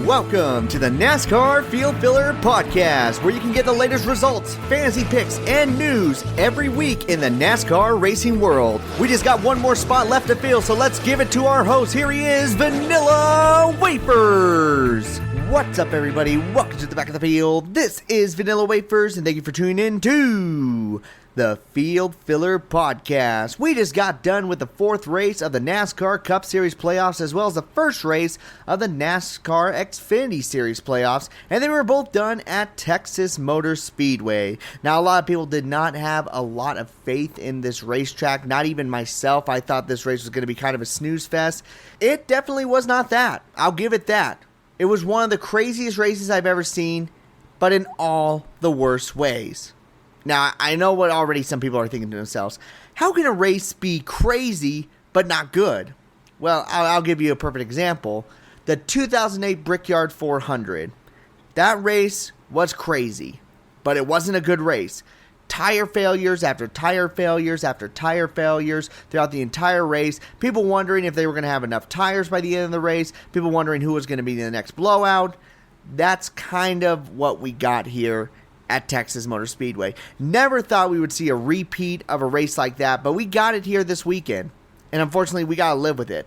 Welcome to the NASCAR Field Filler Podcast, where you can get the latest results, fantasy picks, and news every week in the NASCAR racing world. We just got one more spot left to fill, so let's give it to our host. Here he is, Vanilla Wafers. What's up, everybody? Welcome to the back of the field. This is Vanilla Wafers, and thank you for tuning in to the Field Filler Podcast. We just got done with the fourth race of the NASCAR Cup Series playoffs, as well as the first race of the NASCAR Xfinity Series playoffs, and they were both done at Texas Motor Speedway. Now, a lot of people did not have a lot of faith in this racetrack, not even myself. I thought this race was going to be kind of a snooze fest. It definitely was not that. I'll give it that. It was one of the craziest races I've ever seen, but in all the worst ways. Now, I know what already some people are thinking to themselves. How can a race be crazy but not good? Well, I'll give you a perfect example. The 2008 Brickyard 400. That race was crazy, but it wasn't a good race. Tire failures after tire failures after tire failures throughout the entire race. People wondering if they were going to have enough tires by the end of the race. People wondering who was going to be in the next blowout. That's kind of what we got here at Texas Motor Speedway. Never thought we would see a repeat of a race like that, but we got it here this weekend. And unfortunately, we got to live with it.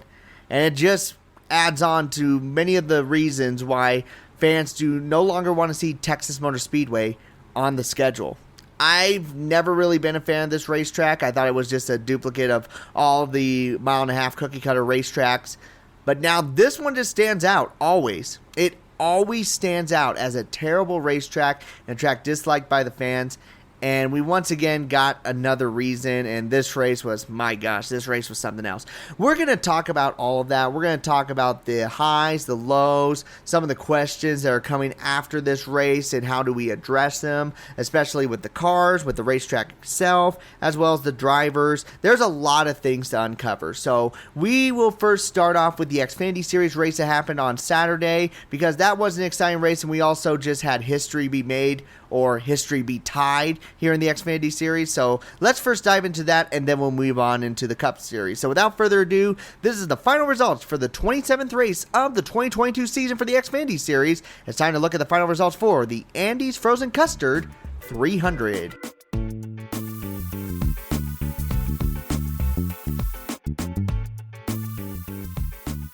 And it just adds on to many of the reasons why fans do no longer want to see Texas Motor Speedway on the schedule. I've never really been a fan of this racetrack. I thought it was just a duplicate of all the mile-and-a-half cookie-cutter racetracks. But now this one just stands out, always. It always stands out as a terrible racetrack and a track disliked by the fans. And we once again got another reason, and this race was, my gosh, this race was something else. We're going to talk about all of that. We're going to talk about the highs, the lows, some of the questions that are coming after this race, and how do we address them, especially with the cars, with the racetrack itself, as well as the drivers. There's a lot of things to uncover. So we will first start off with the Xfinity Series race that happened on Saturday, because that was an exciting race, and we also just had history be made, or history be tied here in the Xfinity Series. So let's first dive into that, and then we'll move on into the Cup Series. So without further ado, this is the final results for the 27th race of the 2022 season for the Xfinity Series. It's time to look at the final results for the Andes Frozen Custard 300.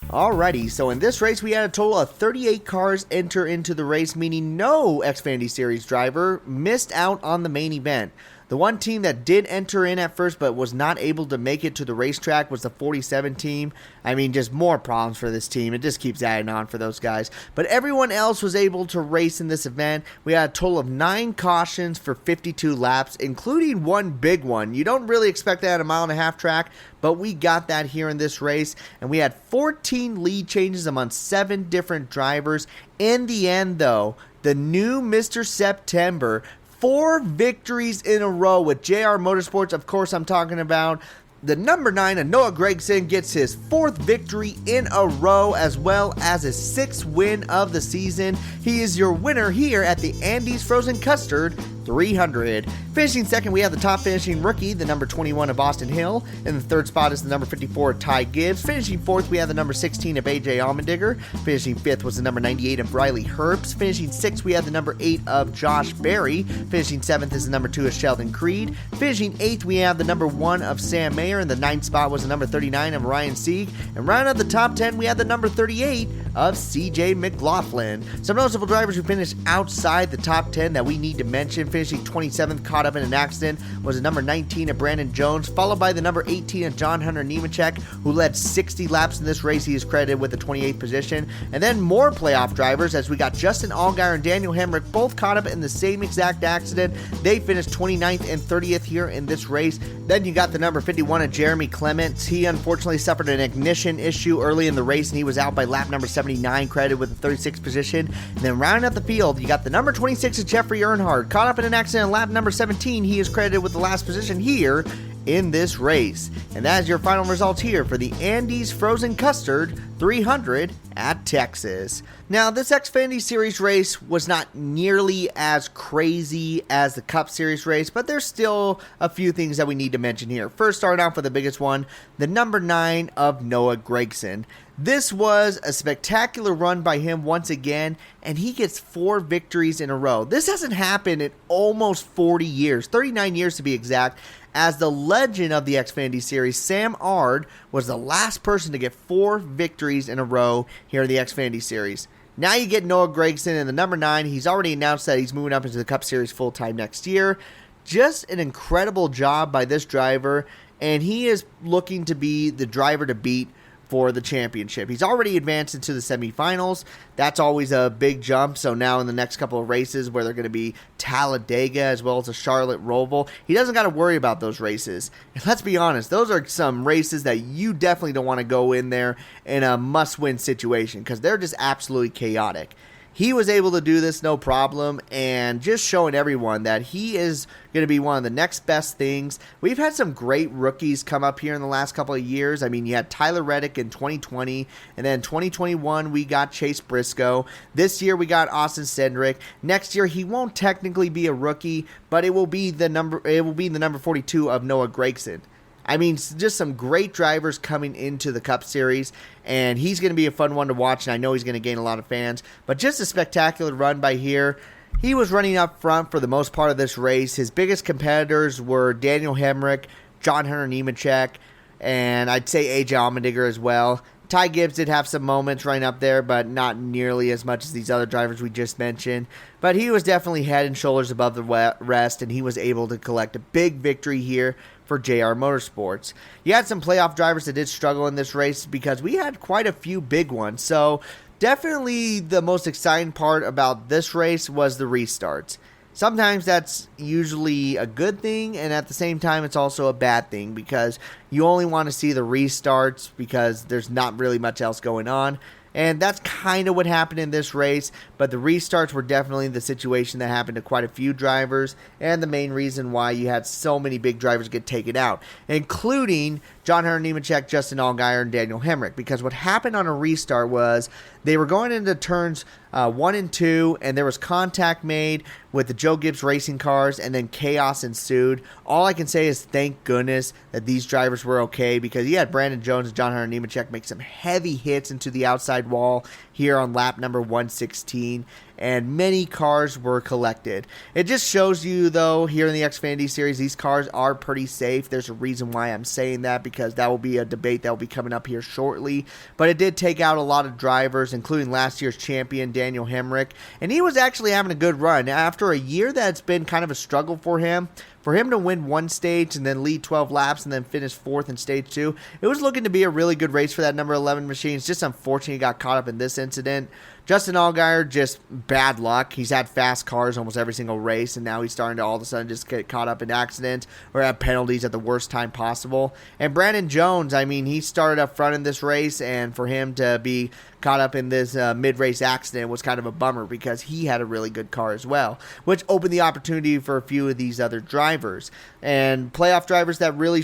Alrighty, so in this race we had a total of 38 cars enter into the race, meaning no Xfinity Series driver missed out on the main event. The one team that did enter in at first but was not able to make it to the racetrack was the 47 team. I mean, just more problems for this team. It just keeps adding on for those guys. But everyone else was able to race in this event. We had a total of 9 cautions for 52 laps, including one big one. You don't really expect that at a mile-and-a-half track, but we got that here in this race. And we had 14 lead changes among 7 different drivers. In the end, though, the new Mr. September, 4 victories in a row with JR Motorsports. Of course, I'm talking about the number 9 of Noah Gragson gets his 4th victory in a row, as well as his 6th win of the season. He is your winner here at the Andes Frozen Custard 300. Finishing second, we have the top finishing rookie, the number 21 of Austin Hill. In the third spot is the number 54 of Ty Gibbs. Finishing fourth, we have the number 16 of AJ Allmendinger. Finishing fifth was the number 98 of Riley Herbst. Finishing sixth, we have the number 8 of Josh Berry. Finishing seventh is the number 2 of Sheldon Creed. Finishing eighth, we have the number 1 of Sam Mayer. In the ninth spot was the number 39 of Ryan Sieg. And rounding out the top 10, we have the number 38 of CJ McLaughlin. Some noticeable drivers who finished outside the top 10 that we need to mention. Finishing 27th, caught up in an accident, was the number 19 of Brandon Jones, followed by the number 18 of John Hunter Nemechek, who led 60 laps in this race. He is credited with the 28th position. And then more playoff drivers, as we got Justin Allgaier and Daniel Hemrick, both caught up in the same exact accident. They finished 29th and 30th here in this race. Then you got the number 51 of Jeremy Clements. He unfortunately suffered an ignition issue early in the race, and he was out by lap number 79, credited with the 36th position. And then rounding out the field, you got the number 26 of Jeffrey Earnhardt, caught up in an accident in lap number 17. He is credited with the last position here in this race. And that is your final results here for the Andes Frozen Custard 300 at Texas. Now, this Xfinity Series race was not nearly as crazy as the Cup Series race, but there's still a few things that we need to mention here. First, starting off with the biggest one, the number 9 of Noah Gragson. This was a spectacular run by him once again, and he gets 4 victories in a row. This hasn't happened in almost 40 years, 39 years to be exact, as the legend of the Xfinity Series, Sam Ard, was the last person to get 4 victories in a row here in the Xfinity Series. Now you get Noah Gragson in the number 9. He's already announced that he's moving up into the Cup Series full-time next year. Just an incredible job by this driver, and he is looking to be the driver to beat for the championship. He's already advanced into the semifinals. That's always a big jump. So now in the next couple of races where they're going to be Talladega as well as a Charlotte Roval, he doesn't got to worry about those races. And let's be honest, those are some races that you definitely don't want to go in there in a must-win situation because they're just absolutely chaotic. He was able to do this no problem and just showing everyone that he is going to be one of the next best things. We've had some great rookies come up here in the last couple of years. I mean, you had Tyler Reddick in 2020, and then 2021 we got Chase Briscoe. This year we got Austin Cindric. Next year he won't technically be a rookie, but it will be the number 42 of Noah Gragson. I mean, just some great drivers coming into the Cup Series, and he's going to be a fun one to watch, and I know he's going to gain a lot of fans. But just a spectacular run by here. He was running up front for the most part of this race. His biggest competitors were Daniel Hemrick, John Hunter Nemechek, and I'd say AJ Allmendinger as well. Ty Gibbs did have some moments running up there, but not nearly as much as these other drivers we just mentioned. But he was definitely head and shoulders above the rest, and he was able to collect a big victory here for JR Motorsports. You had some playoff drivers that did struggle in this race because we had quite a few big ones. So definitely the most exciting part about this race was the restarts. Sometimes that's usually a good thing, and at the same time it's also a bad thing because you only want to see the restarts because there's not really much else going on. And that's kind of what happened in this race, but the restarts were definitely the situation that happened to quite a few drivers, and the main reason why you had so many big drivers get taken out, including John Hunter Nemechek, Justin Allgaier, and Daniel Hemrick, because what happened on a restart was they were going into turns 1 and 2, and there was contact made with the Joe Gibbs racing cars, and then chaos ensued. All I can say is thank goodness that these drivers were okay, because you had Brandon Jones and John Hunter Nemechek make some heavy hits into the outside wall here on lap number 116, and many cars were collected. It just shows you, though, here in the Xfinity Series, these cars are pretty safe. There's a reason why I'm saying that, because that will be a debate that will be coming up here shortly. But it did take out a lot of drivers, including last year's champion, Daniel Hemrick, and he was actually having a good run. After a year that's been kind of a struggle for him to win one stage and then lead 12 laps and then finish 4th in stage 2, it was looking to be a really good race for that number 11 machine. It's just unfortunate he got caught up in this incident. Justin Allgaier, just bad luck. He's had fast cars almost every single race, and now he's starting to all of a sudden just get caught up in accidents or have penalties at the worst time possible. And Brandon Jones, I mean, he started up front in this race, and for him to be caught up in this mid-race accident was kind of a bummer because he had a really good car as well, which opened the opportunity for a few of these other drivers. And playoff drivers that really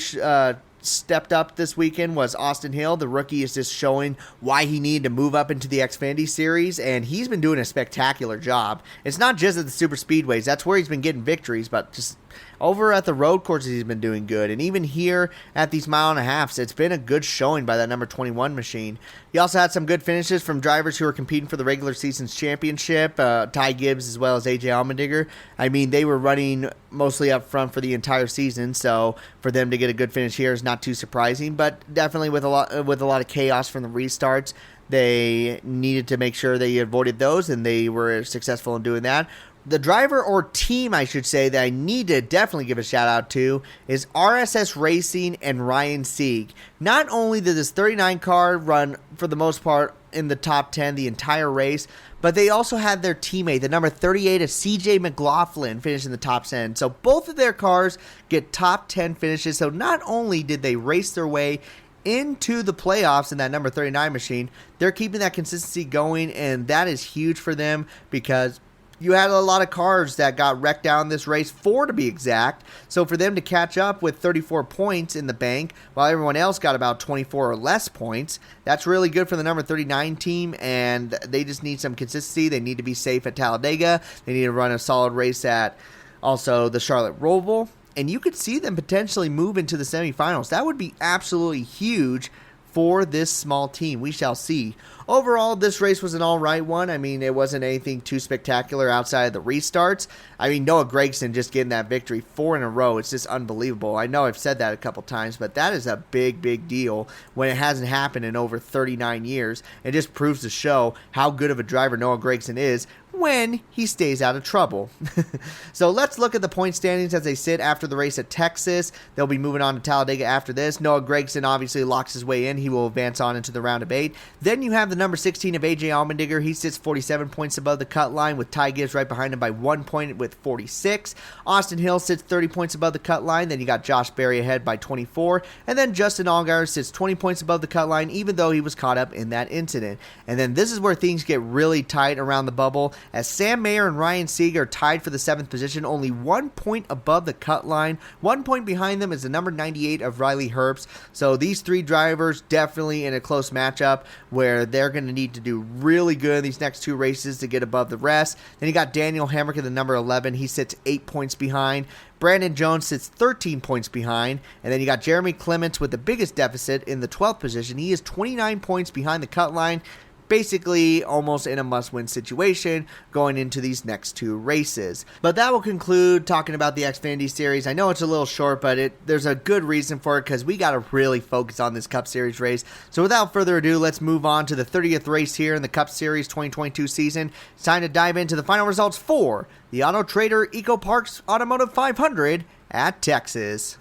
stepped up this weekend was Austin Hill. The rookie is just showing why he needed to move up into the Xfinity Series, and he's been doing a spectacular job. It's not just at the super speedways. That's where he's been getting victories, but just over at the road courses he's been doing good. And even here at these mile and a halves, it's been a good showing by that number 21 machine. He also had some good finishes from drivers who were competing for the regular season's championship, Ty Gibbs as well as AJ Allmendinger. I mean, they were running mostly up front for the entire season, so for them to get a good finish here is not too surprising, but definitely with a lot of chaos from the restarts, they needed to make sure they avoided those, and they were successful in doing that. The driver, or team I should say, that I need to definitely give a shout out to is RSS Racing and Ryan Sieg. Not only did this 39 car run for the most part in the top 10 the entire race, but they also had their teammate, the number 38 of CJ McLaughlin, finish in the top 10. So both of their cars get top 10 finishes. So not only did they race their way into the playoffs in that number 39 machine, they're keeping that consistency going, and that is huge for them because you had a lot of cars that got wrecked down this race, 4 to be exact. So for them to catch up with 34 points in the bank, while everyone else got about 24 or less points, that's really good for the number 39 team, and they just need some consistency. They need to be safe at Talladega. They need to run a solid race at also the Charlotte Roval, and you could see them potentially move into the semifinals. That would be absolutely huge for this small team. We shall see. Overall, this race was an all-right one. I mean, it wasn't anything too spectacular outside of the restarts. I mean, Noah Gragson just getting that victory 4 in a row. It's just unbelievable. I know I've said that a couple times, but that is a big, big deal when it hasn't happened in over 39 years. It just proves to show how good of a driver Noah Gragson is when he stays out of trouble. So let's look at the point standings as they sit after the race at Texas. They'll be moving on to Talladega after this. Noah Gragson obviously locks his way in. He will advance on into the round of 8. Then you have the number 16 of AJ Allmendinger. He sits 47 points above the cut line, with Ty Gibbs right behind him by 1 point with 46. Austin Hill sits 30 points above the cut line. Then you got Josh Berry ahead by 24. And then Justin Allgaier sits 20 points above the cut line, even though he was caught up in that incident. And then this is where things get really tight around the bubble, as Sam Mayer and Ryan Sieg are tied for the 7th position, only 1 point above the cut line. 1 point behind them is the number 98 of Riley Herbst. So these 3 drivers definitely in a close matchup where they're going to need to do really good in these next 2 races to get above the rest. Then you got Daniel Hemrick in the number 11. He sits 8 points behind. Brandon Jones sits 13 points behind. And then you got Jeremy Clements with the biggest deficit in the 12th position. He is 29 points behind the cut line, basically almost in a must-win situation going into these next 2 races. But that will conclude talking about the Xfinity Series. I know it's a little short, but there's a good reason for it, because we got to really focus on this Cup Series race. So without further ado, let's move on to the 30th race here in the Cup Series 2022 season. It's time to dive into the final results for the Auto Trader Eco Parks Automotive 500 at Texas.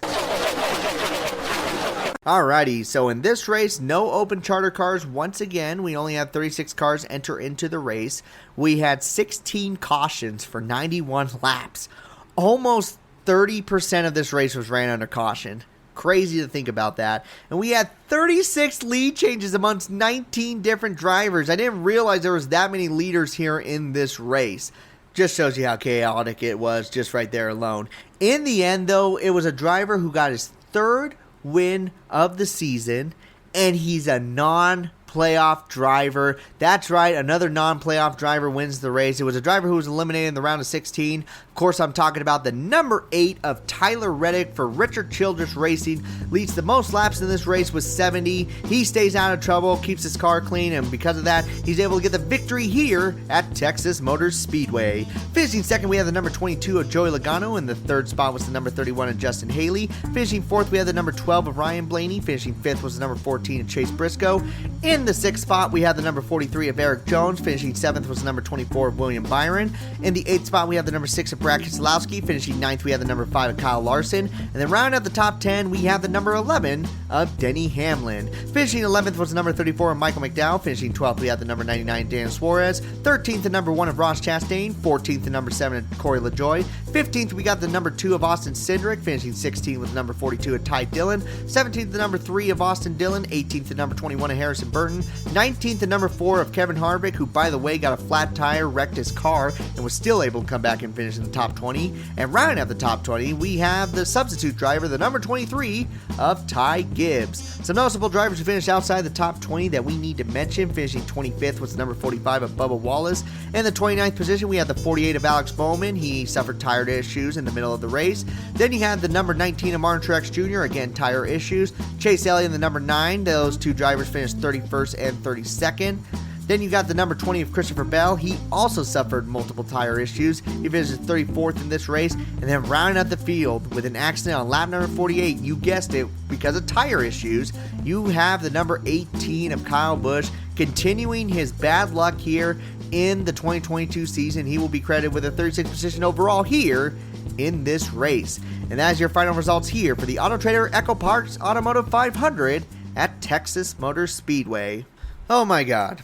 Alrighty, so in this race, no open charter cars. Once again, we only had 36 cars enter into the race. We had 16 cautions for 91 laps. Almost 30% of this race was ran under caution. Crazy to think about that. And we had 36 lead changes amongst 19 different drivers. I didn't realize there was that many leaders here in this race. Just shows you how chaotic it was just right there alone. In the end, though, it was a driver who got his 3rd win of the season, and he's a non-playoff driver. That's right, another non-playoff driver wins the race. It was a driver who was eliminated in the round of 16. Of course, I'm talking about the number 8 of Tyler Reddick for Richard Childress Racing. Leads the most laps in this race with 70. He stays out of trouble, keeps his car clean, and because of that, he's able to get the victory here at Texas Motor Speedway. Finishing second, we have the number 22 of Joey Logano. In the 3rd spot was the number 31 of Justin Haley. Finishing 4th, we have the number 12 of Ryan Blaney. Finishing 5th was the number 14 of Chase Briscoe. In the 6th spot, we have the number 43 of Eric Jones. Finishing 7th was the number 24 of William Byron. In the 8th spot, we have the number 6 of Brad Keselowski. Finishing 9th, we have the number 5 of Kyle Larson. And then rounding out the top 10, we have the number 11 of Denny Hamlin. Finishing 11th was the number 34 of Michael McDowell. Finishing 12th, we have the number 99 Dan Suarez. 13th, the number 1 of Ross Chastain. 14th, the number 7 of Corey LaJoie. 15th, we got the number 2 of Austin Cindric. Finishing 16th with the number 42 of Ty Dillon. 17th, the number 3 of Austin Dillon. 18th, the number 21 of Harrison Burton. 19th, the number 4 of Kevin Harvick, who, by the way, got a flat tire, wrecked his car, and was still able to come back and finish in the top 20. And rounding out the top 20, we have the substitute driver, the number 23 of Ty Gibbs. Some noticeable drivers who finished outside the top 20 that we need to mention. Finishing 25th was the number 45 of Bubba Wallace. In the 29th position, we had the 48 of Alex Bowman. He suffered tire issues in the middle of the race. Then you had the number 19 of Martin Truex Jr., again, tire issues. Chase Elliott in the number 9. Those 2 drivers finished 31st and 32nd. Then you got the number 20 of Christopher Bell. He also suffered multiple tire issues. He finished 34th in this race. And then rounding out the field with an accident on lap number 48, you guessed it, because of tire issues, you have the number 18 of Kyle Busch continuing his bad luck here in the 2022 season. He will be credited with a 36th position overall here in this race. And that is your final results here for the Auto Trader Echo Parks Automotive 500 at Texas Motor Speedway. Oh my God.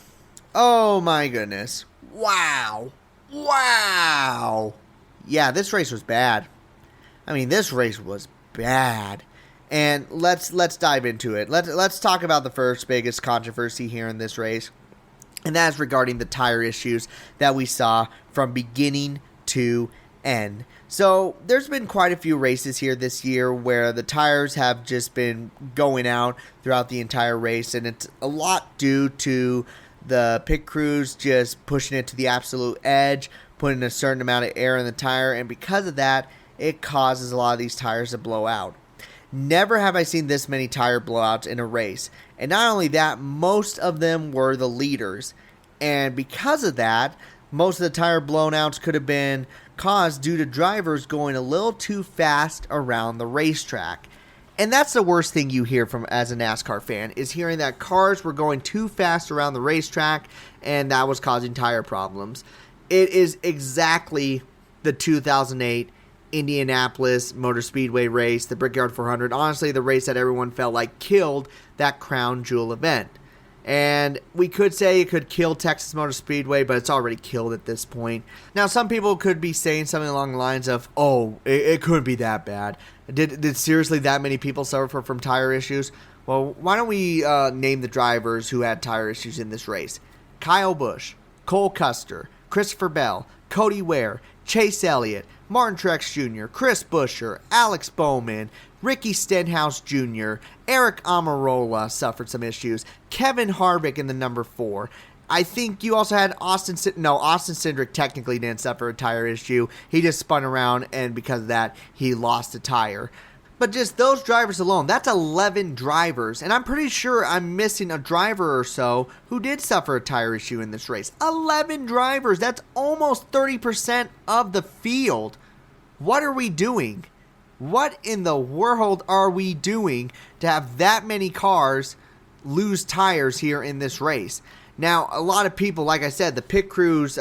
Oh my goodness. Wow. Yeah, this race was bad. I mean, this race was bad. And let's dive into it. Let's talk about the first biggest controversy here in this race. And that is regarding the tire issues that we saw from beginning to end. So there's been quite a few races here this year where the tires have just been going out throughout the entire race, and it's a lot due to the pit crews just pushing it to the absolute edge, putting a certain amount of air in the tire, and because of that, it causes a lot of these tires to blow out. Never have I seen this many tire blowouts in a race. And not only that, most of them were the leaders. And because of that, most of the tire blownouts could have been caused due to drivers going a little too fast around the racetrack. And that's the worst thing you hear from as a NASCAR fan, is hearing that cars were going too fast around the racetrack and that was causing tire problems. It is exactly the 2008 Indianapolis Motor Speedway race, the Brickyard 400. Honestly, the race that everyone felt like killed that crown jewel event. And we could say it could kill Texas Motor Speedway, but it's already killed at this point. Now, some people could be saying something along the lines of, oh, it couldn't be that bad. Did seriously that many people suffer from tire issues? Well, why don't we name the drivers who had tire issues in this race? Kyle Busch, Cole Custer, Christopher Bell, Cody Ware, Chase Elliott, Martin Truex Jr., Chris Buescher, Alex Bowman, Ricky Stenhouse Jr., Eric Almirola suffered some issues, Kevin Harvick in the number 4. I think you also had Austin Cindric technically didn't suffer a tire issue. He just spun around, and because of that, he lost a tire. But just those drivers alone, that's 11 drivers. And I'm pretty sure I'm missing a driver or so who did suffer a tire issue in this race. 11 drivers. That's almost 30% of the field. What are we doing? What in the world are we doing to have that many cars lose tires here in this race? Now, a lot of people, like I said, the pit crews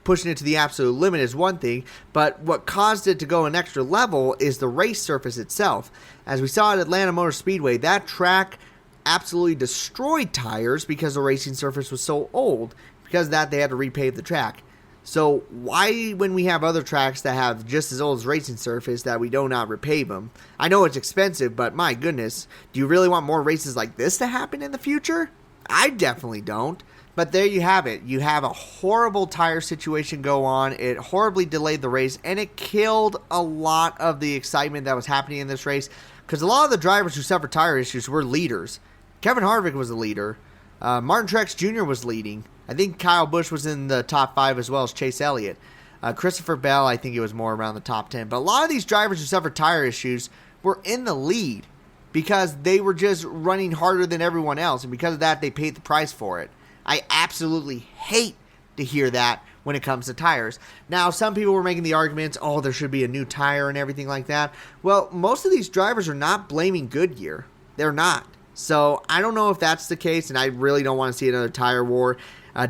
pushing it to the absolute limit is one thing, but what caused it to go an extra level is the race surface itself. As we saw at Atlanta Motor Speedway, that track absolutely destroyed tires because the racing surface was so old. Because of that, they had to repave the track. So why, when we have other tracks that have just as old as racing surface, that we do not repave them? I know it's expensive, but my goodness, do you really want more races like this to happen in the future? I definitely don't. But there you have it. You have a horrible tire situation go on. It horribly delayed the race, and it killed a lot of the excitement that was happening in this race, because a lot of the drivers who suffered tire issues were leaders. Kevin Harvick was a leader. Martin Truex Jr. was leading. I think Kyle Busch was in the top 5 as well as Chase Elliott. Christopher Bell, I think it was more around the top 10. But a lot of these drivers who suffered tire issues were in the lead because they were just running harder than everyone else, and because of that, they paid the price for it. I absolutely hate to hear that when it comes to tires. Now, some people were making the arguments, oh, there should be a new tire and everything like that. Well, most of these drivers are not blaming Goodyear. They're not. So I don't know if that's the case, and I really don't want to see another tire war.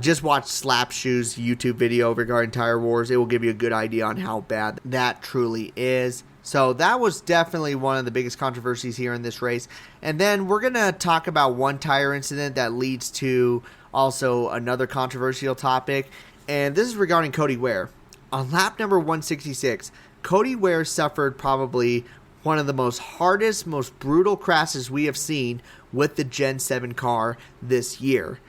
Just watch Slapshoe's YouTube video regarding tire wars. It will give you a good idea on how bad that truly is. So that was definitely one of the biggest controversies here in this race. And then we're going to talk about one tire incident that leads to also another controversial topic. And this is regarding Cody Ware. On lap number 166, Cody Ware suffered probably one of the most hardest, most brutal crashes we have seen with the Gen 7 car this year.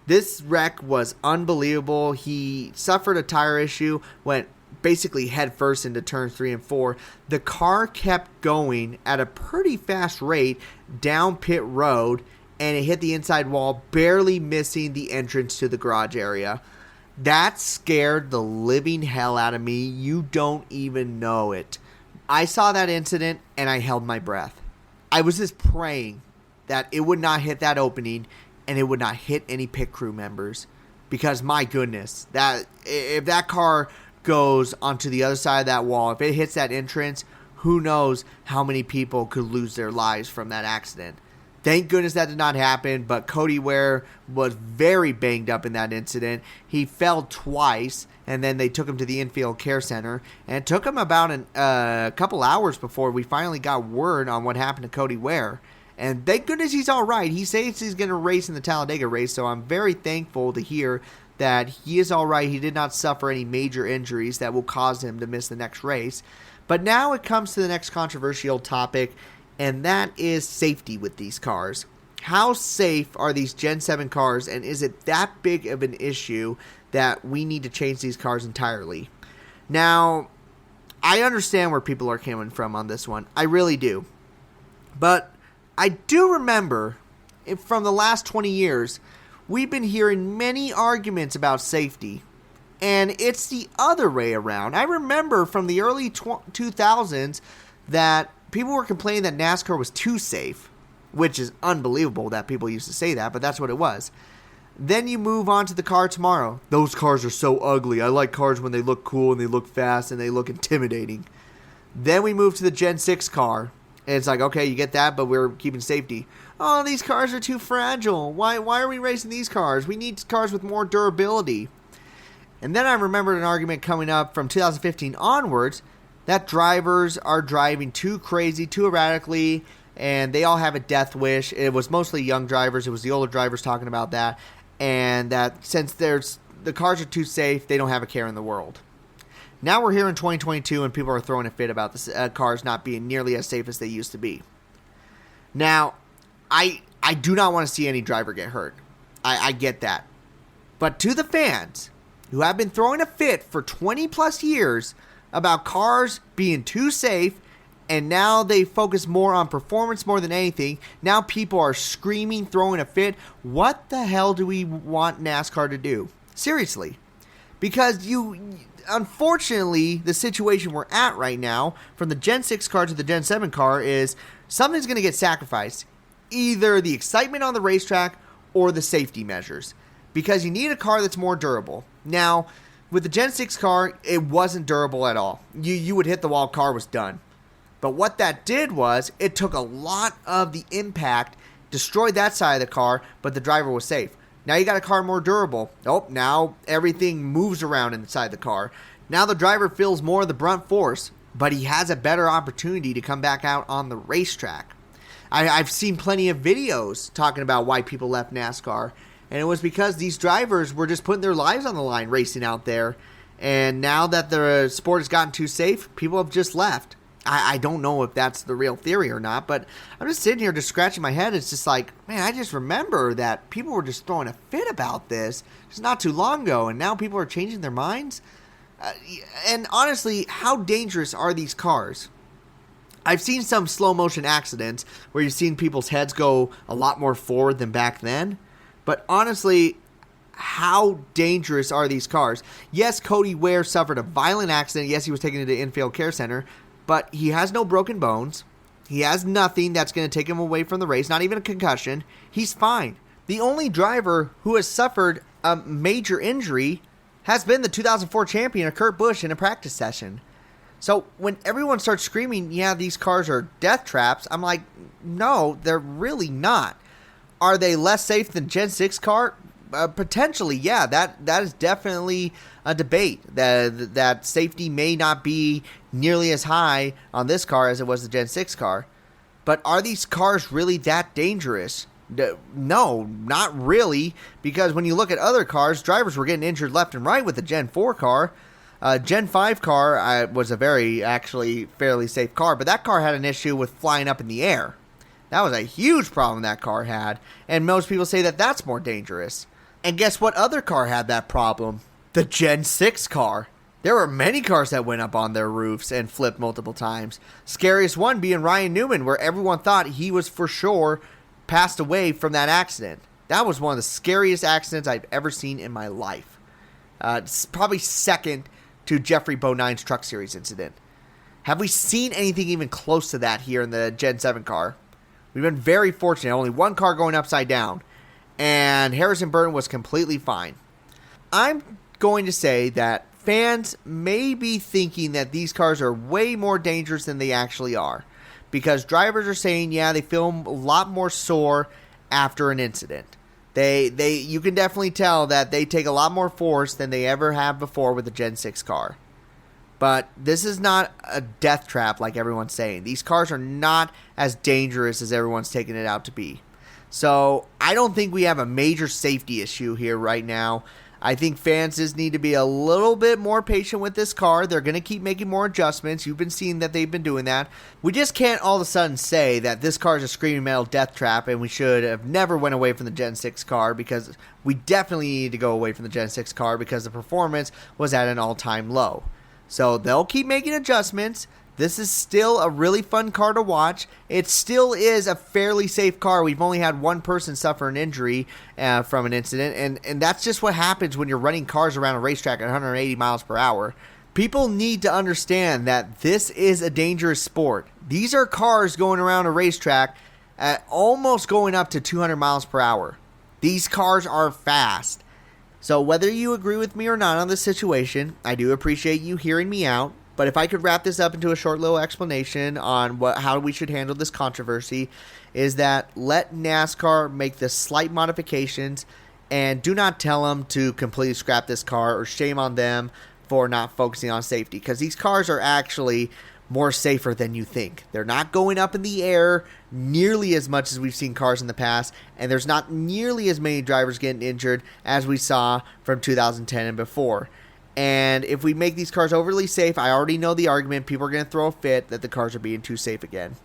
This wreck was unbelievable. He suffered a tire issue, went basically head first into turns 3 and 4. The car kept going at a pretty fast rate down pit road, and it hit the inside wall, barely missing the entrance to the garage area. That scared the living hell out of me. You don't even know it. I saw that incident, and I held my breath. I was just praying that it would not hit that opening, and it would not hit any pit crew members, because my goodness, that if that car goes onto the other side of that wall, if it hits that entrance, who knows how many people could lose their lives from that accident. Thank goodness that did not happen, but Cody Ware was very banged up in that incident. He fell twice, and then they took him to the infield care center, and it took him about a couple hours before we finally got word on what happened to Cody Ware. And thank goodness he's all right. He says he's going to race in the Talladega race, so I'm very thankful to hear that he is all right. He did not suffer any major injuries that will cause him to miss the next race. But now it comes to the next controversial topic, and that is safety with these cars. How safe are these Gen 7 cars, and is it that big of an issue that we need to change these cars entirely? Now, I understand where people are coming from on this one. I really do. But I do remember from the last 20 years, we've been hearing many arguments about safety. And it's the other way around. I remember from the early 2000s that people were complaining that NASCAR was too safe, which is unbelievable that people used to say that, but that's what it was. Then you move on to the car tomorrow. Those cars are so ugly. I like cars when they look cool and they look fast and they look intimidating. Then we move to the Gen 6 car. And it's like, okay, you get that, but we're keeping safety. Oh, these cars are too fragile. Why are we racing these cars? We need cars with more durability. And then I remembered an argument coming up from 2015 onwards that drivers are driving too crazy, too erratically, and they all have a death wish. It was mostly young drivers. It was the older drivers talking about that. And that since the cars are too safe, they don't have a care in the world. Now we're here in 2022 and people are throwing a fit about the cars not being nearly as safe as they used to be. Now, I do not want to see any driver get hurt. I get that. But to the fans who have been throwing a fit for 20 plus years about cars being too safe, and now they focus more on performance more than anything, now people are screaming, throwing a fit. What the hell do we want NASCAR to do? Seriously. Because unfortunately, the situation we're at right now, from the Gen 6 car to the Gen 7 car, is something's going to get sacrificed. Either the excitement on the racetrack or the safety measures. Because you need a car that's more durable. Now, with the Gen 6 car, it wasn't durable at all. You would hit the wall, car was done. But what that did was, it took a lot of the impact, destroyed that side of the car, but the driver was safe. Now you got a car more durable. Oh, now everything moves around inside the car. Now the driver feels more of the brunt force, but he has a better opportunity to come back out on the racetrack. I've seen plenty of videos talking about why people left NASCAR, and it was because these drivers were just putting their lives on the line racing out there, and now that the sport has gotten too safe, people have just left. I don't know if that's the real theory or not, but I'm just sitting here just scratching my head. It's just like, man, I just remember that people were just throwing a fit about this just not too long ago, and now people are changing their minds. And honestly, how dangerous are these cars? I've seen some slow motion accidents where you've seen people's heads go a lot more forward than back then. But honestly, how dangerous are these cars? Yes, Cody Ware suffered a violent accident. Yes, he was taken to the infield care center. But he has no broken bones. He has nothing that's going to take him away from the race, not even a concussion. He's fine. The only driver who has suffered a major injury has been the 2004 champion, Kurt Busch, in a practice session. So when everyone starts screaming, yeah, these cars are death traps, I'm like, no, they're really not. Are they less safe than Gen 6 car? Potentially, yeah, that is definitely a debate. That safety may not be nearly as high on this car as it was the Gen 6 car. But are these cars really that dangerous? No, not really, because when you look at other cars, drivers were getting injured left and right with the Gen 4 car. Gen 5 car was a fairly safe car, but that car had an issue with flying up in the air. That was a huge problem that car had, and most people say that that's more dangerous. And guess what other car had that problem? The Gen 6 car. There were many cars that went up on their roofs and flipped multiple times. Scariest one being Ryan Newman, where everyone thought he was for sure passed away from that accident. That was one of the scariest accidents I've ever seen in my life. It's probably second to Jeffrey Bonine's Truck Series incident. Have we seen anything even close to that here in the Gen 7 car? We've been very fortunate. Only one car going upside down. And Harrison Burton was completely fine. I'm going to say that fans may be thinking that these cars are way more dangerous than they actually are. Because drivers are saying, yeah, they feel a lot more sore after an incident. You can definitely tell that they take a lot more force than they ever have before with the Gen 6 car. But this is not a death trap like everyone's saying. These cars are not as dangerous as everyone's taking it out to be. So I don't think we have a major safety issue here right now. I think fans just need to be a little bit more patient with this car. They're going to keep making more adjustments. You've been seeing that they've been doing that. We just can't all of a sudden say that this car is a screaming metal death trap and we should have never went away from the Gen 6 car, because we definitely need to go away from the Gen 6 car because the performance was at an all-time low. So they'll keep making adjustments. This is still a really fun car to watch. It still is a fairly safe car. We've only had one person suffer an injury from an incident, and that's just what happens when you're running cars around a racetrack at 180 miles per hour. People need to understand that this is a dangerous sport. These are cars going around a racetrack at almost going up to 200 miles per hour. These cars are fast. So whether you agree with me or not on this situation, I do appreciate you hearing me out. But if I could wrap this up into a short little explanation on how we should handle this controversy, is that let NASCAR make the slight modifications and do not tell them to completely scrap this car, or shame on them for not focusing on safety, because these cars are actually more safer than you think. They're not going up in the air nearly as much as we've seen cars in the past, and there's not nearly as many drivers getting injured as we saw from 2010 and before. And if we make these cars overly safe, I already know the argument. People are going to throw a fit that the cars are being too safe again.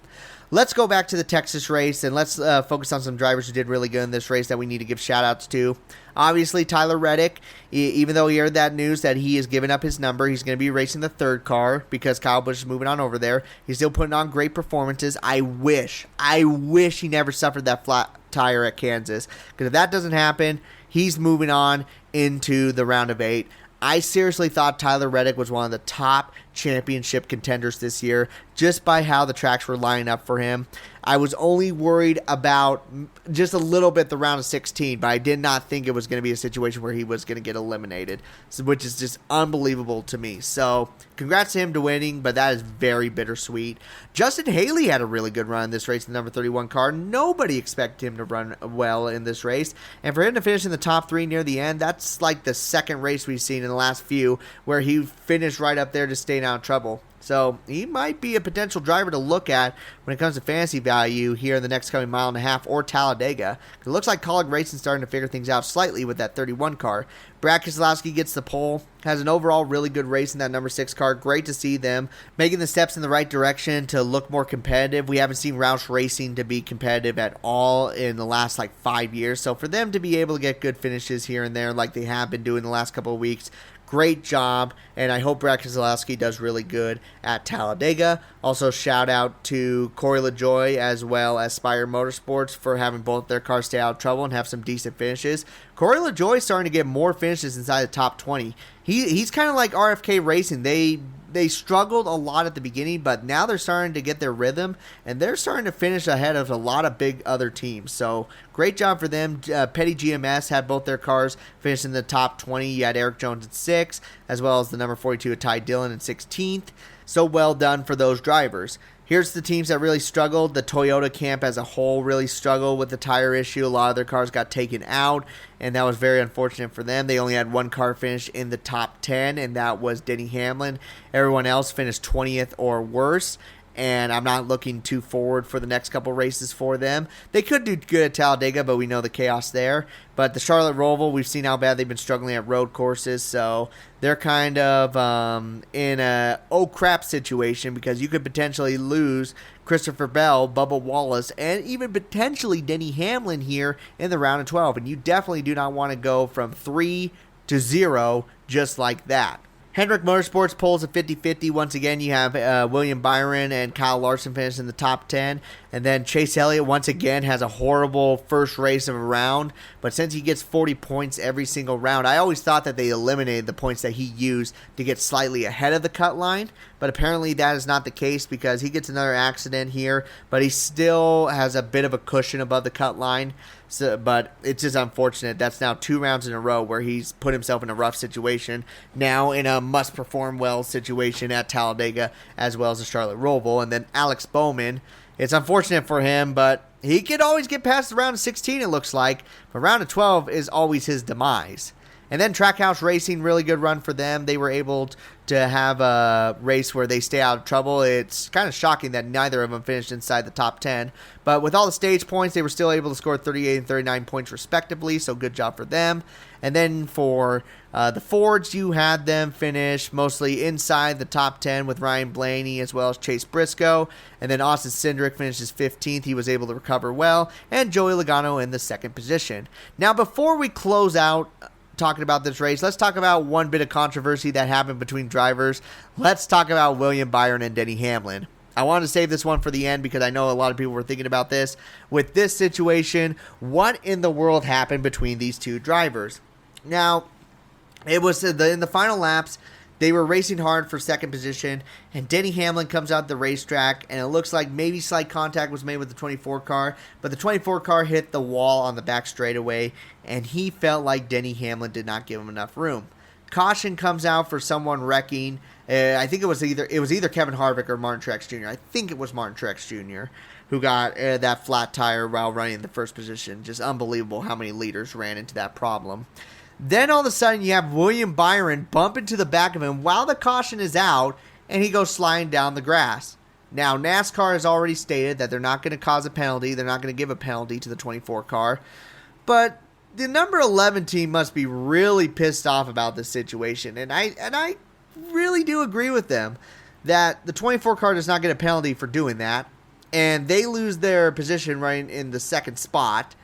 Let's go back to the Texas race, and let's focus on some drivers who did really good in this race that we need to give shout-outs to. Obviously, Tyler Reddick, even though he heard that news that he has given up his number, he's going to be racing the third car because Kyle Busch is moving on over there. He's still putting on great performances. I wish he never suffered that flat tire at Kansas, because if that doesn't happen, he's moving on into the round of 8. I seriously thought Tyler Reddick was one of the top championship contenders this year, just by how the tracks were lining up for him. I was only worried about just a little bit the round of 16, but I did not think it was going to be a situation where he was going to get eliminated, which is just unbelievable to me. So congrats to him to winning, but that is very bittersweet. Justin Haley had a really good run in this race in the number 31 car. Nobody expected him to run well in this race, and for him to finish in the top 3 near the end, that's like the second race we've seen in the last few where he finished right up there to stay out of trouble. So he might be a potential driver to look at when it comes to fantasy value here in the next coming mile and a half, or Talladega. It looks like Colleague Racing's starting to figure things out slightly with that 31 car. Brad Keselowski gets the pole, has an overall really good race in that number 6 car. Great to see them making the steps in the right direction to look more competitive. We haven't seen Roush Racing to be competitive at all in the last 5 years. So for them to be able to get good finishes here and there like they have been doing the last couple of weeks, great job, and I hope Brad Keselowski does really good at Talladega. Also, shout out to Corey LaJoie as well as Spire Motorsports for having both their cars stay out of trouble and have some decent finishes. Corey LaJoie is starting to get more finishes inside the top 20. He's kind of like RFK Racing. They struggled a lot at the beginning, but now they're starting to get their rhythm, and they're starting to finish ahead of a lot of big other teams. So great job for them. Petty GMS had both their cars finish in the top 20. You had Eric Jones at 6, as well as the number 42 at Ty Dillon in 16th. So well done for those drivers. Here's the teams that really struggled. The Toyota camp as a whole really struggled with the tire issue. A lot of their cars got taken out, and that was very unfortunate for them. They only had one car finish in the top 10, and that was Denny Hamlin. Everyone else finished 20th or worse, and I'm not looking too forward for the next couple races for them. They could do good at Talladega, but we know the chaos there. But the Charlotte Roval, we've seen how bad they've been struggling at road courses, so they're kind of in a oh crap situation, because you could potentially lose Christopher Bell, Bubba Wallace, and even potentially Denny Hamlin here in the round of 12, and you definitely do not want to go from 3 to 0 just like that. Hendrick Motorsports pulls a 50-50. Once again, you have William Byron and Kyle Larson finish in the top 10. And then Chase Elliott, once again, has a horrible first race of a round. But since he gets 40 points every single round, I always thought that they eliminated the points that he used to get slightly ahead of the cut line. But apparently that is not the case, because he gets another accident here. But he still has a bit of a cushion above the cut line. But it's just unfortunate. That's now 2 rounds in a row where he's put himself in a rough situation. Now in a must-perform-well situation at Talladega, as well as the Charlotte Roval. And then Alex Bowman, it's unfortunate for him, but he could always get past the round of 16, it looks like. But round of 12 is always his demise. And then Trackhouse Racing, really good run for them. They were able to have a race where they stay out of trouble. It's kind of shocking that neither of them finished inside the top 10. But with all the stage points, they were still able to score 38 and 39 points respectively, so good job for them. And then for the Fords, you had them finish mostly inside the top 10 with Ryan Blaney as well as Chase Briscoe. And then Austin Cindric finishes 15th. He was able to recover well. And Joey Logano in the second position. Now, before we close out talking about this race, let's talk about one bit of controversy that happened between drivers. Let's talk about William Byron and Denny Hamlin. I wanted to save this one for the end because I know a lot of people were thinking about this. With this situation, what in the world happened between these two drivers? Now, it was in the final laps, they were racing hard for second position, and Denny Hamlin comes out the racetrack, and it looks like maybe slight contact was made with the 24 car, but the 24 car hit the wall on the back straightaway, and he felt like Denny Hamlin did not give him enough room. Caution comes out for someone wrecking. I think it was either Kevin Harvick or Martin Truex Jr. I think it was Martin Truex Jr. who got that flat tire while running in the first position. Just unbelievable how many leaders ran into that problem. Then all of a sudden you have William Byron bump into the back of him while the caution is out, and he goes sliding down the grass. Now, NASCAR has already stated that they're not going to cause a penalty. They're not going to give a penalty to the 24 car. But the number 11 team must be really pissed off about this situation. And I really do agree with them that the 24 car does not get a penalty for doing that. And they lose their position right in the second spot.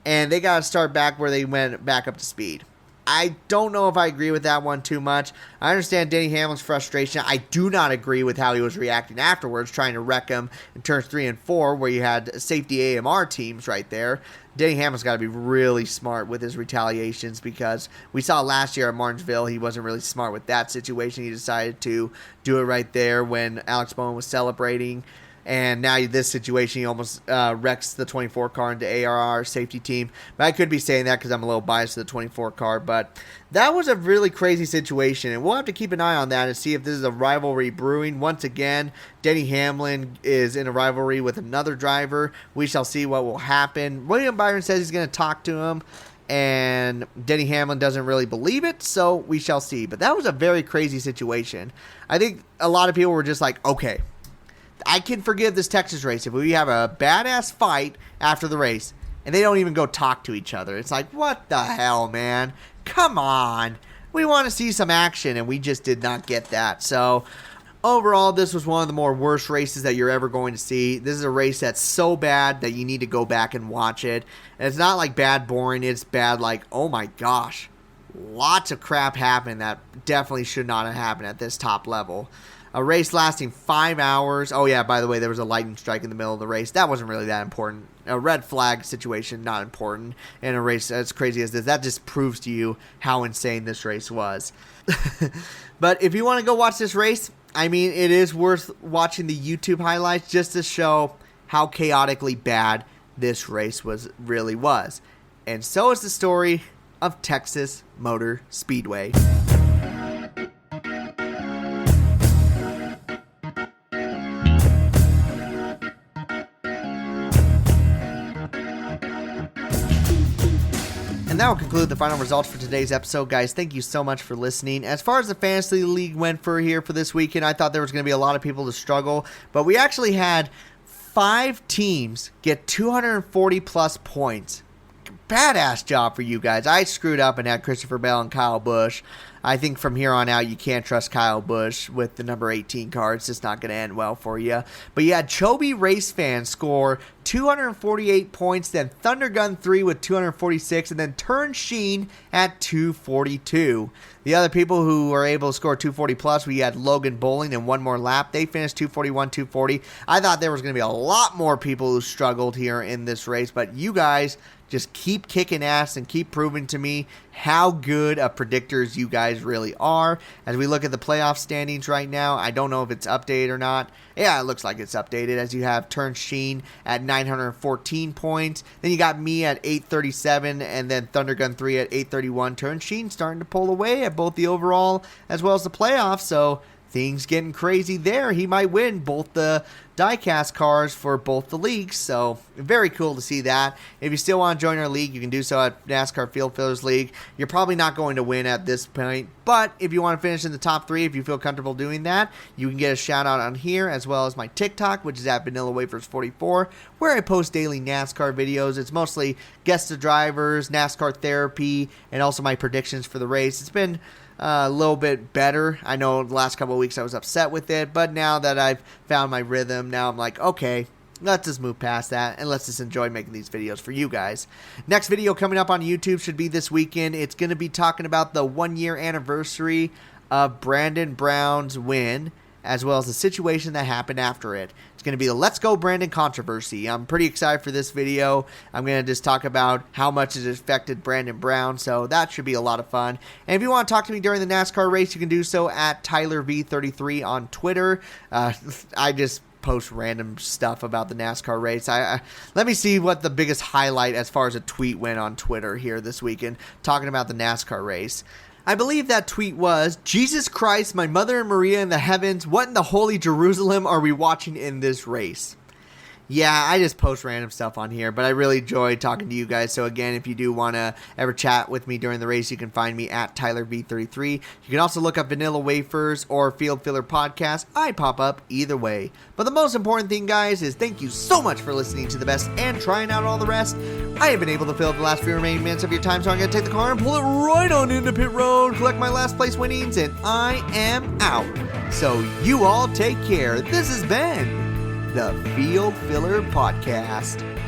And they got to start back where they went back up to speed. I don't know if I agree with that one too much. I understand Denny Hamlin's frustration. I do not agree with how he was reacting afterwards, trying to wreck him in turns 3 and 4, where you had safety AMR teams right there. Denny Hamlin's got to be really smart with his retaliations, because we saw last year at Martinsville he wasn't really smart with that situation. He decided to do it right there when Alex Bowman was celebrating. And now this situation, he almost wrecks the 24 car into ARR safety team. But I could be saying that because I'm a little biased to the 24 car. But that was a really crazy situation. And we'll have to keep an eye on that and see if this is a rivalry brewing. Once again, Denny Hamlin is in a rivalry with another driver. We shall see what will happen. William Byron says he's going to talk to him, and Denny Hamlin doesn't really believe it, so we shall see. But that was a very crazy situation. I think a lot of people were just like, okay, I can forgive this Texas race if we have a badass fight after the race and they don't even go talk to each other. It's like, what the hell, man? Come on. We want to see some action, and we just did not get that. So, overall, this was one of the more worst races that you're ever going to see. This is a race that's so bad that you need to go back and watch it. And it's not like bad boring. It's bad like, oh my gosh, lots of crap happened that definitely should not have happened at this top level. A race lasting 5 hours. Oh, yeah, by the way, there was a lightning strike in the middle of the race. That wasn't really that important. A red flag situation, not important. In a race as crazy as this, that just proves to you how insane this race was. But if you want to go watch this race, I mean, it is worth watching the YouTube highlights just to show how chaotically bad this race really was. And so is the story of Texas Motor Speedway. And that will conclude the final results for today's episode, guys. Thank you so much for listening. As far as the Fantasy League went for this weekend, I thought there was going to be a lot of people to struggle, but we actually had 5 teams get 240 plus points. Badass job for you guys. I screwed up and had Christopher Bell and Kyle Busch. I think from here on out, you can't trust Kyle Busch with the number 18 car. It's just not going to end well for you. But you had Chobe Race Fan score 248 points, then Thundergun 3 with 246, and then Turn Sheen at 242. The other people who were able to score 240 plus, we had Logan Bowling and One More Lap. They finished 241, 240. I thought there was going to be a lot more people who struggled here in this race, but you guys just keep kicking ass and keep proving to me how good of predictors you guys really are. As we look at the playoff standings right now, I don't know if it's updated or not. Yeah, it looks like it's updated, as you have Turn Sheen at 914 points. Then you got me at 837, and then Thundergun 3 at 831. Turn Sheen starting to pull away at both the overall as well as the playoffs, so things getting crazy there. He might win both the diecast cars for both the leagues, so very cool to see that. If you still want to join our league, you can do so at NASCAR Field Fillers League. You're probably not going to win at this point, but if you want to finish in the top 3, if you feel comfortable doing that, you can get a shout out on here, as well as my TikTok, which is at VanillaWafers44, where I post daily NASCAR videos. It's mostly guest of drivers, NASCAR therapy, and also my predictions for the race. It's been a little bit better. I know the last couple of weeks I was upset with it, but now that I've found my rhythm, now I'm like, okay, let's just move past that and let's just enjoy making these videos for you guys. Next video coming up on YouTube should be this weekend. It's going to be talking about the 1-year anniversary of Brandon Brown's win, as well as the situation that happened after it. It's going to be the Let's Go Brandon controversy. I'm pretty excited for this video. I'm going to just talk about how much it affected Brandon Brown, so that should be a lot of fun. And if you want to talk to me during the NASCAR race, you can do so at TylerV33 on Twitter. I just post random stuff about the NASCAR race. Let me see what the biggest highlight as far as a tweet went on Twitter here this weekend, talking about the NASCAR race. I believe that tweet was, Jesus Christ, my mother and Maria in the heavens, what in the holy Jerusalem are we watching in this race? Yeah, I just post random stuff on here, but I really enjoy talking to you guys. So again, if you do want to ever chat with me during the race, you can find me at TylerV33. You can also look up Vanilla Wafers or Field Filler Podcast. I pop up either way. But the most important thing, guys, is thank you so much for listening to the best and trying out all the rest. I have been able to fill up the last few remaining minutes of your time, so I'm going to take the car and pull it right on into pit road, collect my last place winnings, and I am out. So you all take care. This has been the Field Filler Podcast.